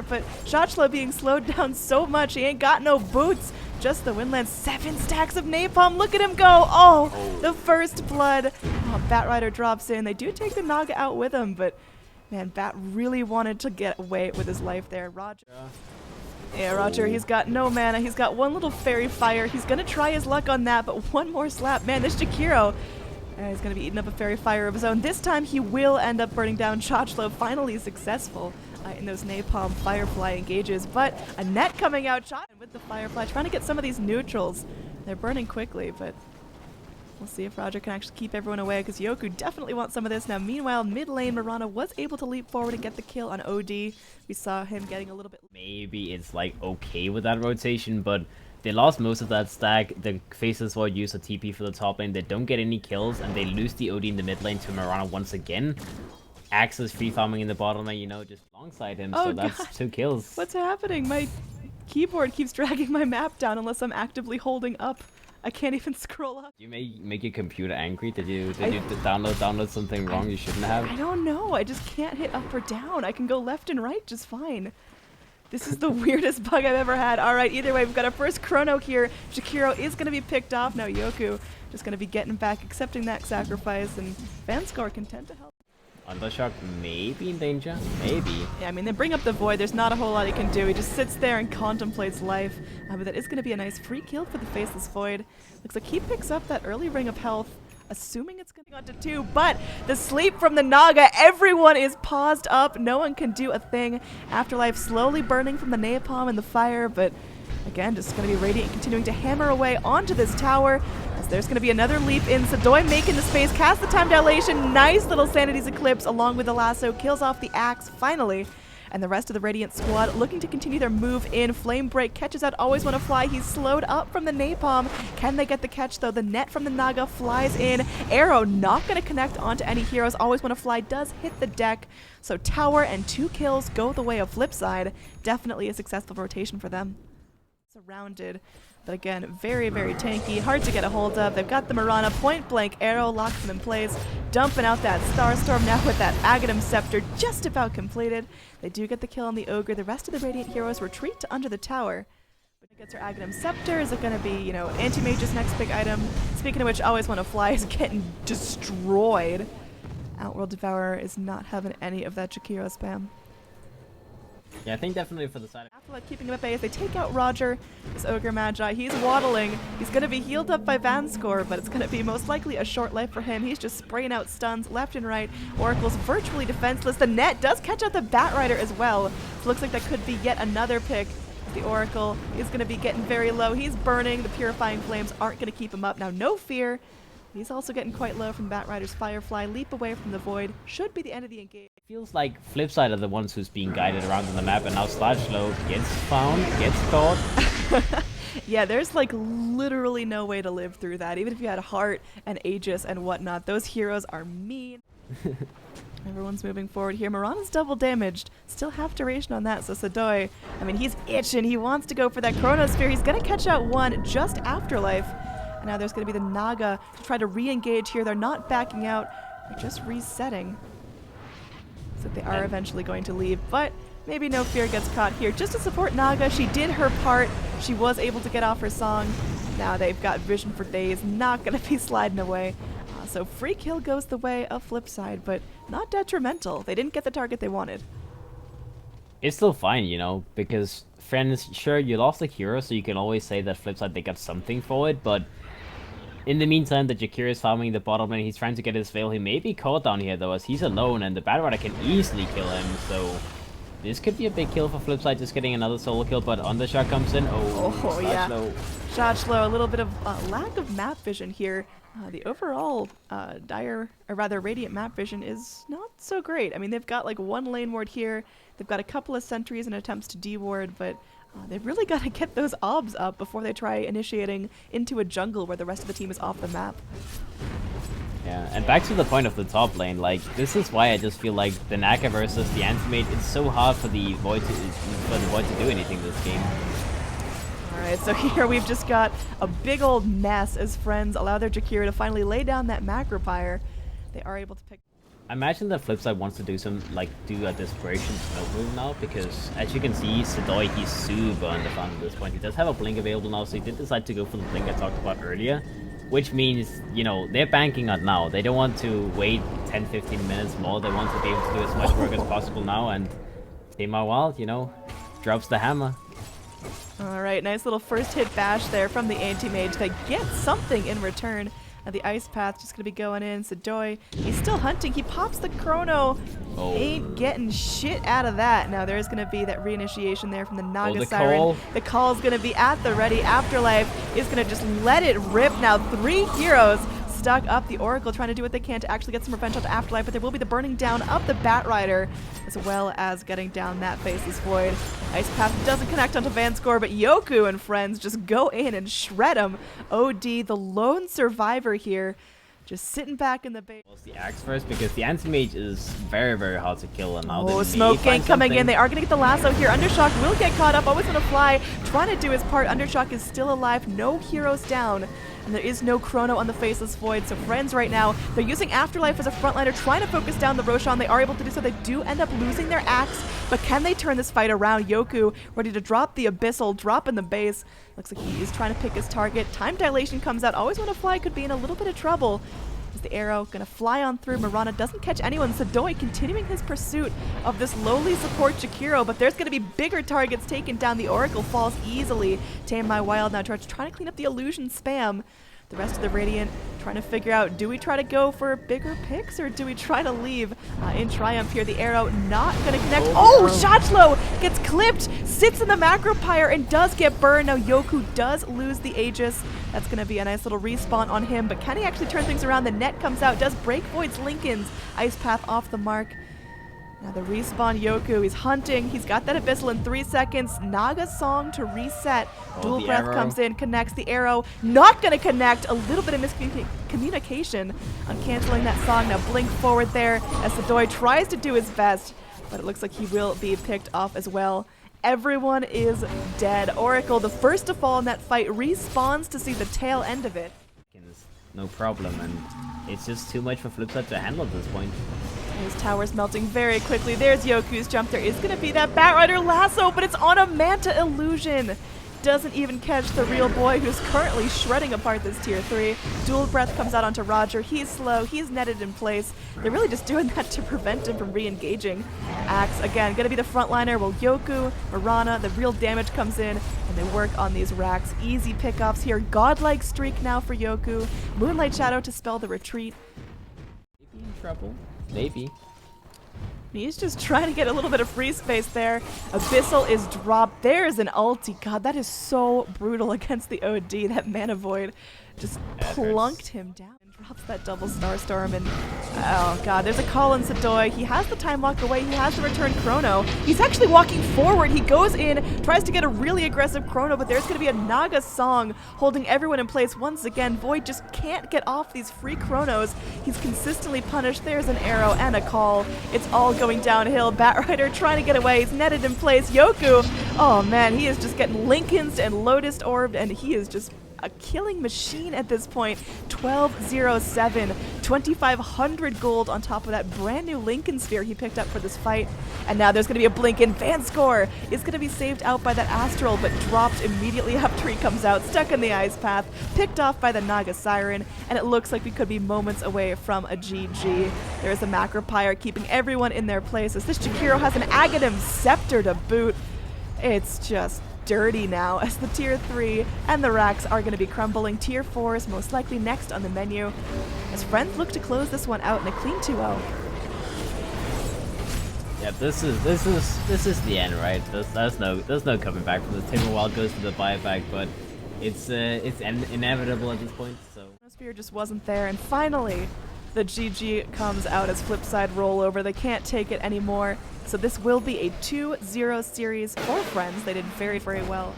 fire, but Shochlo being slowed down so much, he ain't got no boots. Just the Windland, 7 stacks of napalm. Look at him go. Oh, the first blood. Oh, Batrider drops in. They do take the Naga out with him, but man, Bat really wanted to get away with his life there. Roger. Yeah, Roger, he's got no mana. He's got one little fairy fire. He's going to try his luck on that, but one more slap. Man, this Jakiro, he's going to be eating up a fairy fire of his own. This time he will end up burning down Shochlo. Finally successful in those napalm firefly engages, but a net coming out shot with the firefly, trying to get some of these neutrals. They're burning quickly, but we'll see if Roger can actually keep everyone away, because Yoku definitely wants some of this. Now, meanwhile, mid lane, Mirana was able to leap forward and get the kill on OD. We saw him getting a little bit... Maybe it's like okay with that rotation, but they lost most of that stack. The Faceless Void used a TP for the top lane. They don't get any kills, and they lose the OD in the mid lane to Mirana once again. Axe is free farming in the bottom lane, you know, just alongside him, so that's God. 2 kills. What's happening? My keyboard keeps dragging my map down unless I'm actively holding up. I can't even scroll up. You may make your computer angry. Did you download something wrong you shouldn't have? I don't know. I just can't hit up or down. I can go left and right just fine. This is the weirdest bug I've ever had. All right, either way, we've got our first chrono here. Jakiro is going to be picked off. Now Yoku just going to be getting back, accepting that sacrifice, and Vanscore content to help. UnderShock maybe in danger? Maybe. Yeah, I mean, they bring up the Void. There's not a whole lot he can do. He just sits there and contemplates life. But that is going to be a nice free kill for the Faceless Void. Looks like he picks up that early ring of health, assuming it's going to go on to 2. But the sleep from the Naga, everyone is paused up. No one can do a thing. Afterlife slowly burning from the napalm and the fire, but again, just going to be Radiant continuing to hammer away onto this tower. As there's going to be another leap in. Sedoy making the space, cast the time dilation. Nice little Sanity's Eclipse along with the lasso. Kills off the Axe finally. And the rest of the Radiant squad looking to continue their move in. Flame Break catches out Always Wanna Fly. He's slowed up from the napalm. Can they get the catch though? The net from the Naga flies in. Arrow not going to connect onto any heroes. Always Wanna Fly does hit the deck. So tower and 2 kills go the way of FlipSid. Definitely a successful rotation for them. Surrounded, but again, very, very tanky, hard to get a hold of. They've got the Mirana, point blank arrow, locks them in place, dumping out that Starstorm now with that Aghanim Scepter just about completed. They do get the kill on the Ogre. The rest of the Radiant heroes retreat to under the tower. But it gets her Aghanim Scepter. Is it going to be, you know, Anti-Mage's next big item? Speaking of which, Always Wanna Fly is getting destroyed. Outworld Devourer is not having any of that Jakiro spam. Yeah, I think definitely for the side of Afterlife keeping him at bay as they take out Roger. This Ogre Magi, he's waddling. He's going to be healed up by Vanscore, but it's going to be most likely a short life for him. He's just spraying out stuns left and right. Oracle's virtually defenseless. The net does catch out the Batrider as well. So it looks like that could be yet another pick. The Oracle is going to be getting very low. He's burning. The Purifying Flames aren't going to keep him up. Now, no fear. He's also getting quite low from Batrider's Firefly. Leap away from the Void. Should be the end of the engage. It feels like FlipSid are the ones who's being guided around on the map, and now Slashlow gets found, gets caught. Yeah, there's like literally no way to live through that. Even if you had Heart and Aegis and whatnot, those heroes are mean. Everyone's moving forward here. Mirana's double damaged. Still half duration on that, so Sedoy, I mean, he's itching. He wants to go for that Chronosphere. He's going to catch out one just Afterlife. And now there's going to be the Naga to try to re-engage here. They're not backing out. They're just resetting. So they are eventually going to leave. But maybe No Fear gets caught here. Just to support Naga, she did her part. She was able to get off her song. Now they've got Vision for Days. Not going to be sliding away. So free kill goes the way of FlipSid, but not detrimental. They didn't get the target they wanted. It's still fine, you know, because friends, sure, you lost a hero, so you can always say that FlipSid they got something for it, but in the meantime, the Jakiro is farming the bottom lane. He's trying to get his veil. He may be caught down here, though, as he's alone, and the Batrider can easily kill him, so this could be a big kill for FlipSid, just getting another solo kill, but UnderShock comes in. Oh yeah. Shochlo, a little bit of lack of map vision here. The overall Radiant map vision is not so great. I mean, they've got like one lane ward here. They've got a couple of sentries and attempts to deward, but they've really got to get those obs up before they try initiating into a jungle where the rest of the team is off the map. Yeah, and back to the point of the top lane, like, this is why I just feel like the Naga versus the Anti-Mage, it's so hard for the Void to do anything this game. Alright, so here we've just got a big old mess as friends allow their Jakiro to finally lay down that Macropyre. They are able to pick... I imagine that FlipSid wants to do a desperation smoke move now, because as you can see, sedoy, he's super underfarmed at this point. He does have a blink available now, so he did decide to go for the blink I talked about earlier, which means, you know, they're banking on now. They don't want to wait 10-15 minutes more. They want to be able to do as much work as possible now, and Team Wild, you know, drops the hammer. Alright, nice little first hit bash there from the anti-mage. They get something in return. The ice path just gonna be going in. sedoy, he's still hunting. He pops the chrono. Oh. Ain't getting shit out of that. Now there's gonna be that reinitiation there from the Naga the Siren. call. The call's gonna be at the ready. Afterlife is gonna just let it rip. Now 3 heroes stuck up. The Oracle trying to do what they can to actually get some revenge on the Afterlife, but there will be the burning down of the Batrider, as well as getting down that Faceless Void. Ice Path doesn't connect onto Vanscore, but yoky and friends just go in and shred him. OD, the lone survivor here, just sitting back in the base. Well, it's the axe first, because the anti-mage is very, very hard to kill, and now Oh, they smoke may gang find coming in. something. They are going to get the lasso here. UnderShock will get caught up. Always going to fly. Trying to do his part. UnderShock is still alive. No heroes down. And there is no chrono on the Faceless Void. So friends right now, they're using Afterlife as a frontliner, trying to focus down the Roshan. They are able to do so. They do end up losing their axe. But can they turn this fight around? yoky ready to drop the Abyssal, drop in the base. Looks like he is trying to pick his target. Time dilation comes out. Always want to fly. Could be in a little bit of trouble. The arrow gonna fly on through. Mirana doesn't catch anyone. sedoy continuing his pursuit of this lowly support Jakiro, but there's gonna be bigger targets taken down. The Oracle falls easily. Tame My Wild now trying to clean up the illusion spam. The rest of the Radiant trying to figure out, do we try to go for bigger picks or do we try to leave in triumph here? The arrow not going to connect. Oh, Shotchlo gets clipped, sits in the macro pyre and does get burned. Now yoky does lose the Aegis. That's going to be a nice little respawn on him, but can he actually turn things around? The net comes out, does break Void's Lincoln's Ice Path off the mark. Now the respawn yoky, he's hunting, he's got that Abyssal in 3 seconds. Naga Song to reset. Dual Breath arrow comes in, connects the arrow. Not gonna connect, a little bit of miscommunication on canceling that song. Now blink forward there as sedoy tries to do his best, but it looks like he will be picked off as well. Everyone is dead. Oracle, the first to fall in that fight, respawns to see the tail end of it. No problem, and it's just too much for FlipSid to handle at this point. His tower's melting very quickly. There's yoky's jump. There is going to be that Batrider lasso, but it's on a Manta illusion. Doesn't even catch the real boy, who's currently shredding apart this tier 3. Dual Breath comes out onto Roger. He's slow. He's netted in place. They're really just doing that to prevent him from re-engaging. Axe, again, going to be the frontliner. Well, yoky, Mirana, the real damage comes in, and they work on these racks. Easy pickups here. Godlike streak now for yoky. Moonlight Shadow to spell the retreat. Maybe in trouble. Maybe. He's just trying to get a little bit of free space there. Abyssal is dropped. There's an ulti. God, that is so brutal against the OD. That Mana Void just plunked him down. And drops that double Starstorm. And oh god, there's a call in sedoy. He has the time walk away. He has the return chrono. He's actually walking forward. He goes in, tries to get a really aggressive chrono, but there's going to be a Naga Song holding everyone in place once again. Void just can't get off these free chronos. He's consistently punished. There's an arrow and a call. It's all going downhill. Batrider trying to get away. He's netted in place. yoky, oh man, he is just getting Lincolns and Lotus Orbed, and he is just a killing machine at this point. 1207, 2,500 gold on top of that brand new Lincoln Sphere he picked up for this fight. And now there's going to be a blink in. Vanscore is going to be saved out by that Astral, but dropped immediately after he comes out, stuck in the Ice Path, picked off by the Naga Siren, and it looks like we could be moments away from a GG. There's a Macro Pyre keeping everyone in their places. This Jakiro has an Aghanim Scepter to boot. It's just dirty now, as the tier 3 and the racks are going to be crumbling. Tier 4 is most likely next on the menu, as friends look to close this one out in a clean 2-0. Yeah, this is the end, right? There's no coming back from this. Team Wild goes to the buyback, but it's inevitable at this point. So Spear just wasn't there, and finally the GG comes out as FlipSid rollover. They can't take it anymore. So this will be a 2-0 series for friends. They did very, very well.